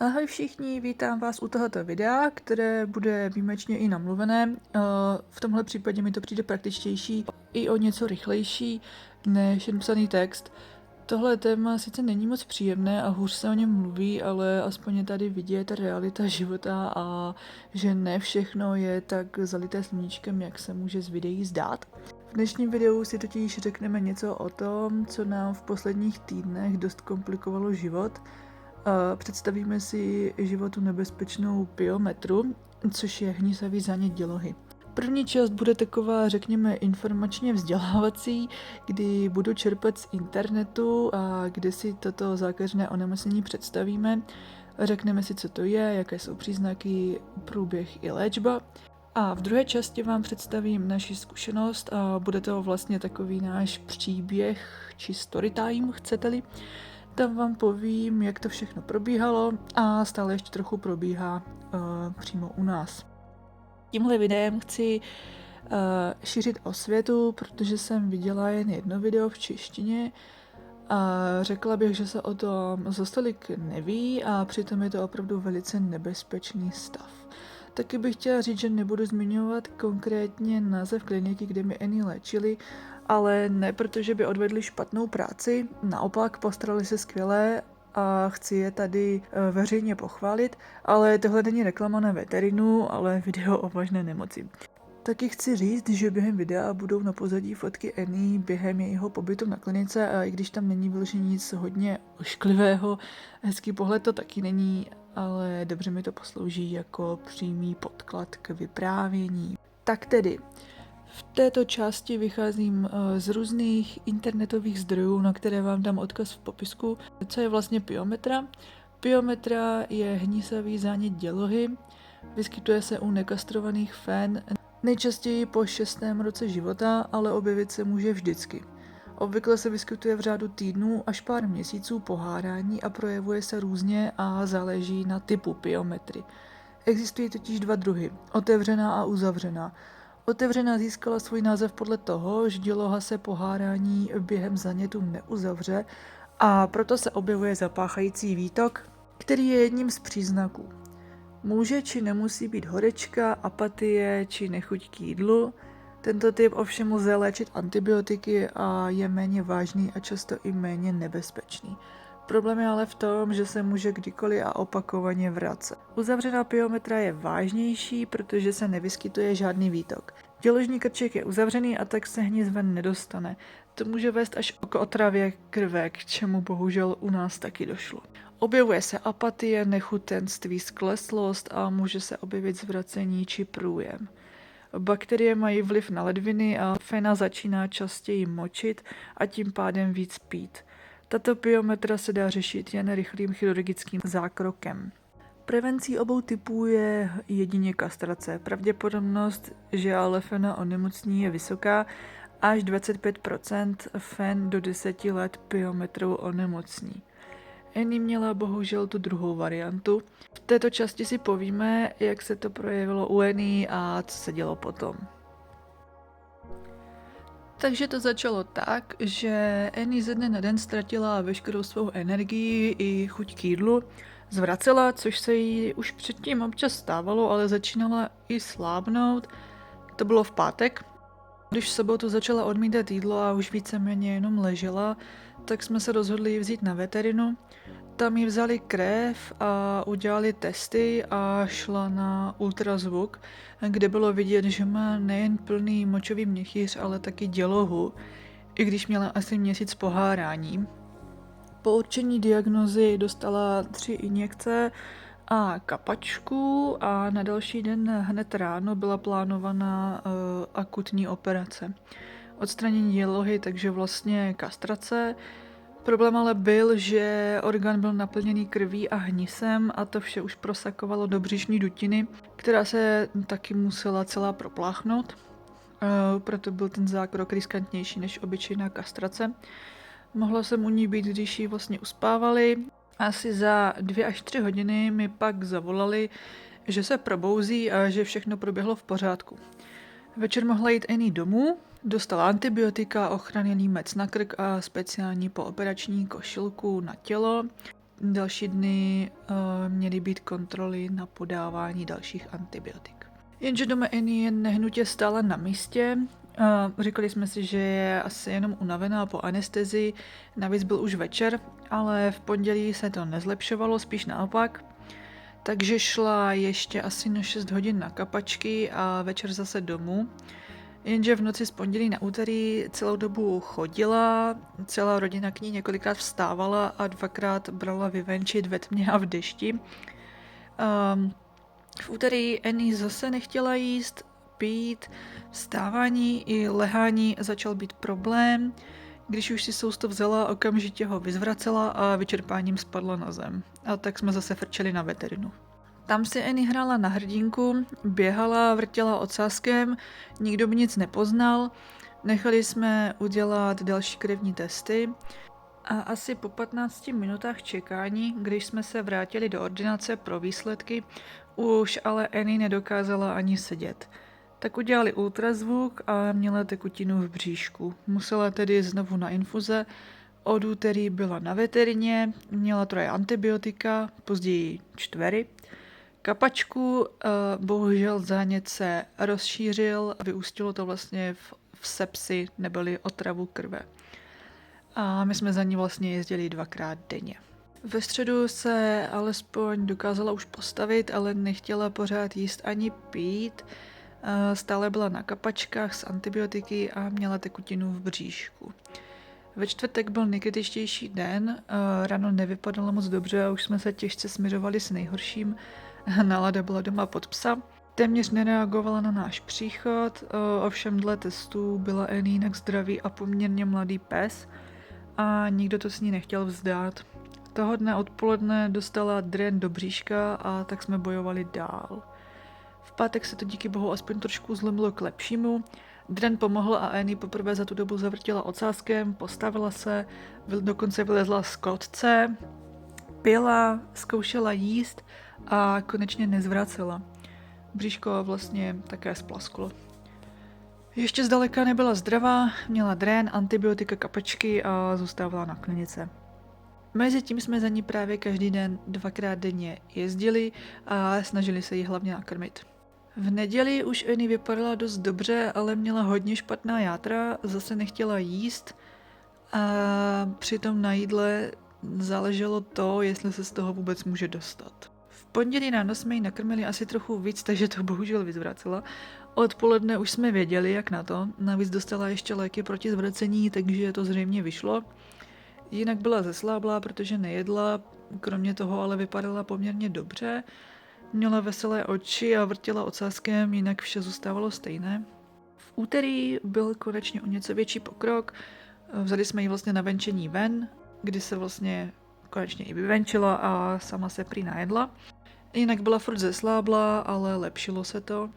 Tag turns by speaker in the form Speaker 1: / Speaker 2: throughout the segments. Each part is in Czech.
Speaker 1: Ahoj všichni, vítám vás u tohoto videa, které bude výjimečně i namluvené. V tomhle případě mi to přijde praktičtější i o něco rychlejší než jen psaný text. Tohle téma sice není moc příjemné a hůř se o něm mluví, ale aspoň je tady vidět realita života a že ne všechno je tak zalité sluníčkem, jak se může z videí zdát. V dnešním videu si totiž řekneme něco o tom, co nám v posledních týdnech dost komplikovalo život. Představíme si životu nebezpečnou biometru, což je hnisavý zánět dělohy. První část bude taková, řekněme, informačně vzdělávací, kdy budu čerpat z internetu a kde si toto zákeřné onemocnění představíme. Řekneme si, co to je, jaké jsou příznaky, průběh i léčba. A v druhé části vám představím naši zkušenost a bude to vlastně takový náš příběh či storytime, chcete-li. Tam vám povím, jak to všechno probíhalo a stále ještě trochu probíhá přímo u nás. Tímhle videem chci šířit osvětu, protože jsem viděla jen jedno video v češtině a řekla bych, že se o tom zas tolik neví a přitom je to opravdu velice nebezpečný stav. Taky bych chtěla říct, že nebudu zmiňovat konkrétně název kliniky, kde mi Annie léčili, ale ne protože by odvedli špatnou práci, naopak postarali se skvěle a chci je tady veřejně pochválit, ale tohle není reklama na veterinu, ale video o vážné nemoci. Taky chci říct, že během videa budou na pozadí fotky Annie během jejího pobytu na klinice a i když tam není vyloženě nic hodně ošklivého, hezký pohled to taky není, ale dobře mi to poslouží jako přímý podklad k vyprávění. Tak tedy, v této části vycházím z různých internetových zdrojů, na které vám dám odkaz v popisku. Co je vlastně pyometra? Pyometra je hnisavý zánět dělohy, vyskytuje se u nekastrovaných fen, nejčastěji po 6. roce života, ale objevit se může vždycky. Obvykle se vyskytuje v řádu týdnů až pár měsíců po hádání a projevuje se různě a záleží na typu pyometry. Existují totiž dva druhy, otevřená a uzavřená. Otevřená získala svůj název podle toho, že děloha se po hádání během zánětu neuzavře a proto se objevuje zapáchající výtok, který je jedním z příznaků. Může či nemusí být horečka, apatie či nechuť k jídlu. Tento typ ovšem lze léčit antibiotiky a je méně vážný a často i méně nebezpečný. Problém je ale v tom, že se může kdykoliv a opakovaně vracet. Uzavřená pyometra je vážnější, protože se nevyskytuje žádný výtok. Děložní krček je uzavřený a tak se hníz ven nedostane. To může vést až k otravě krve, k čemu bohužel u nás taky došlo. Objevuje se apatie, nechutenství, skleslost a může se objevit zvracení či průjem. Bakterie mají vliv na ledviny a fena začíná častěji močit a tím pádem víc pít. Tato pyometra se dá řešit jen rychlým chirurgickým zákrokem. Prevencí obou typů je jedině kastrace. Pravděpodobnost, že ale fena onemocní, je vysoká, až 25% fen do 10 let pyometrou onemocní. Annie měla bohužel tu druhou variantu. V této části si povíme, jak se to projevilo u Annie a co se dělo potom. Takže to začalo tak, že Annie ze dne na den ztratila veškerou svou energii i chuť k jídlu. Zvracela, což se jí už předtím občas stávalo, ale začínala i slábnout. To bylo v pátek. Když v sobotu začala odmítat jídlo a už víceméně jenom ležela, tak jsme se rozhodli ji vzít na veterinu. Tam jí vzali krev a udělali testy a šla na ultrazvuk, kde bylo vidět, že má nejen plný močový měchýř, ale taky dělohu, i když měla asi měsíc po hádání. Po určení diagnózy dostala 3 injekce a kapačku a na další den hned ráno byla plánovaná akutní operace. Odstranění dělohy, takže vlastně kastrace. Problém ale byl, že orgán byl naplněný krví a hnisem a to vše už prosakovalo do břišní dutiny, která se taky musela celá propláchnout. Proto byl ten zákrok riskantnější než obyčejná kastrace. Mohla jsem u ní být, když ji vlastně uspávali. Asi za 2 až 3 hodiny mi pak zavolali, že se probouzí a že všechno proběhlo v pořádku. Večer mohla jít Annie domů, dostala antibiotika, ochranný límec na krk a speciální pooperační košilku na tělo. další dny měly být kontroly na podávání dalších antibiotik. Jenže doma Annie jen nehnutě stála na místě. Říkali jsme si, že je asi jenom unavená po anestezii, navíc byl už večer, ale v pondělí se to nezlepšovalo, spíš naopak. Takže šla ještě asi na 6 hodin na kapačky a večer zase domů. Jenže v noci z pondělí na úterý celou dobu chodila, celá rodina k ní několikrát vstávala a 2krát brala vyvenčit ve tmě a v dešti. V úterý Annie zase nechtěla jíst, pít, vstávání i lehání začal být problém. Když už si sousto vzala, okamžitě ho vyzvracela a vyčerpáním spadla na zem. A tak jsme zase frčeli na veterinu. Tam si Annie hrála na hrdinku, běhala, vrtěla ocáskem, nikdo by nic nepoznal. Nechali jsme udělat další krevní testy a asi po 15 minutách čekání, když jsme se vrátili do ordinace pro výsledky, už ale Annie nedokázala ani sedět. Tak udělali ultrazvuk a měla tekutinu v bříšku. Musela tedy znovu na infuze. Od úterý byla na veterině, měla 3 antibiotika, později 4. Kapačku, bohužel zánět se rozšířil a vyústilo to vlastně v sepsi neboli otravu krve. A my jsme za ní vlastně jezdili 2krát denně. Ve středu se alespoň dokázala už postavit, ale nechtěla pořád jíst ani pít. Stále byla na kapačkách s antibiotiky a měla tekutinu v bříšku. Ve čtvrtek byl nejkritičtější den, ráno nevypadalo moc dobře a už jsme se těžce smiřovali s nejhorším. Nálada byla doma pod psa. Téměř nereagovala na náš příchod, ovšem dle testů byla Annie jinak zdravý a poměrně mladý pes a nikdo to s ní nechtěl vzdát. Toho dne odpoledne dostala dren do bříška a tak jsme bojovali dál. V pátek se to díky bohu aspoň trošku zlomilo k lepšímu. Dren pomohl a Annie poprvé za tu dobu zavrtila ocáskem, postavila se, dokonce vylezla z kotce, pila, zkoušela jíst a konečně nezvracela. Bříško vlastně také splasklo. Ještě zdaleka nebyla zdravá, měla drén, antibiotika, kapačky a zůstávala na klinice. Mezitím jsme za ní právě každý den 2krát denně jezdili a snažili se jí hlavně nakrmit. V neděli už Annie vypadala dost dobře, ale měla hodně špatná játra, zase nechtěla jíst a přitom na jídle záleželo to, jestli se z toho vůbec může dostat. V pondělí ráno jsme ji nakrmili asi trochu víc, takže to bohužel vyzvracela. Odpoledne už jsme věděli, jak na to, navíc dostala ještě léky proti zvracení, takže to zřejmě vyšlo. Jinak byla zesláblá, protože nejedla, kromě toho ale vypadala poměrně dobře. Měla veselé oči a vrtěla ocáskem, jinak vše zůstávalo stejné. V úterý byl konečně o něco větší pokrok. Vzali jsme ji vlastně na venčení ven, kdy se vlastně konečně i vyvenčila a sama se prý najedla. Jinak byla furt zesláblá, ale lepšilo se to.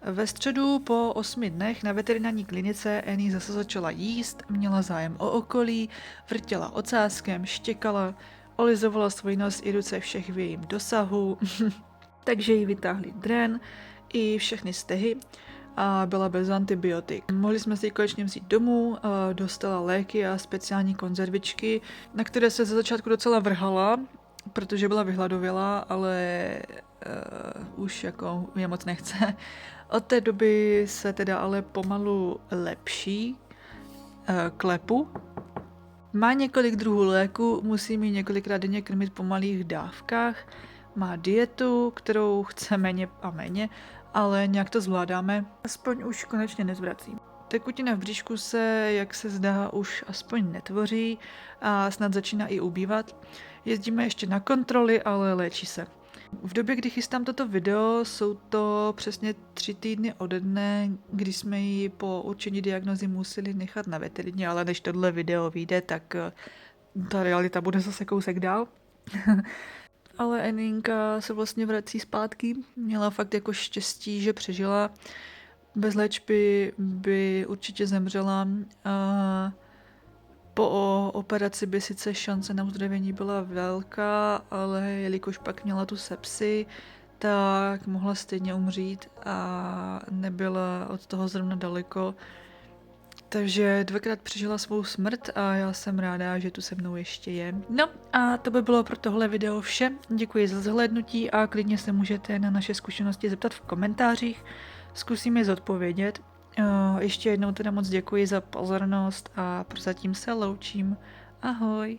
Speaker 1: Ve středu po 8 dnech na veterinární klinice Annie zase začala jíst, měla zájem o okolí, vrtěla ocáskem, štěkala, olizovala svůj nos i ruce všech v jejím dosahu, takže jí vytáhli drén i všechny stehy a byla bez antibiotik. Mohli jsme si ji konečně vzít domů, dostala léky a speciální konzervičky, na které se ze začátku docela vrhala, protože byla vyhladovělá, ale už jako je moc nechce. Od té doby se teda ale pomalu lepší, klepu. Má několik druhů léku, musí mi několikrát denně krmit po malých dávkách. Má dietu, kterou chce méně a méně, ale nějak to zvládáme. Aspoň už konečně nezvrací. Tekutina v bříšku se, jak se zdá, už aspoň netvoří a snad začíná i ubývat. Jezdíme ještě na kontroly, ale léčí se. V době, kdy chystám toto video, jsou to přesně 3 týdny ode dne, kdy jsme ji po určení diagnózy museli nechat na veterině, ale než tohle video vyjde, tak ta realita bude zase kousek dál. Ale Anninka se vlastně vrací zpátky, měla fakt jako štěstí, že přežila. Bez léčby by určitě zemřela. Po operaci by sice šance na uzdravení byla velká, ale jelikož pak měla tu sepsi, tak mohla stejně umřít a nebyla od toho zrovna daleko. Takže dvakrát přežila svou smrt a já jsem ráda, že tu se mnou ještě je. No a to by bylo pro tohle video vše. Děkuji za zhlédnutí a klidně se můžete na naše zkušenosti zeptat v komentářích. Zkusím je zodpovědět. Ještě jednou teda moc děkuji za pozornost a prozatím se loučím. Ahoj.